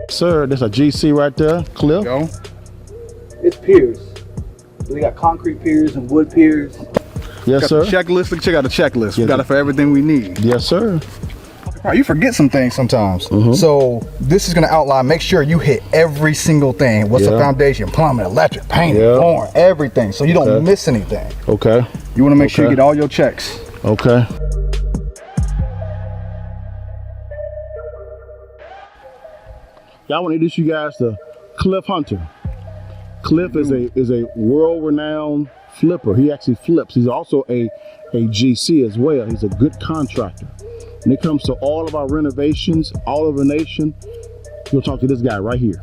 Sir, there's a GC right there, Cliff. Go. It's piers. We got concrete piers and wood piers. Yes, Got sir. the checklist. Let's check out the checklist. We Yes, got sir. it for everything we need. Yes, sir. You forget some things sometimes. So this is gonna outline, make sure you hit every single thing. What's the Yeah. foundation, plumbing, electric, painting, Yeah. flooring, everything. So you don't Okay. miss anything. Okay. You wanna make sure you Okay. get all your checks. Okay. Y'all want to introduce you guys to Clif Hunter. Clif is a world-renowned flipper. He actually flips. He's also a GC as well. He's a good contractor. When it comes to all of our renovations, all over the nation, you'll talk to this guy right here.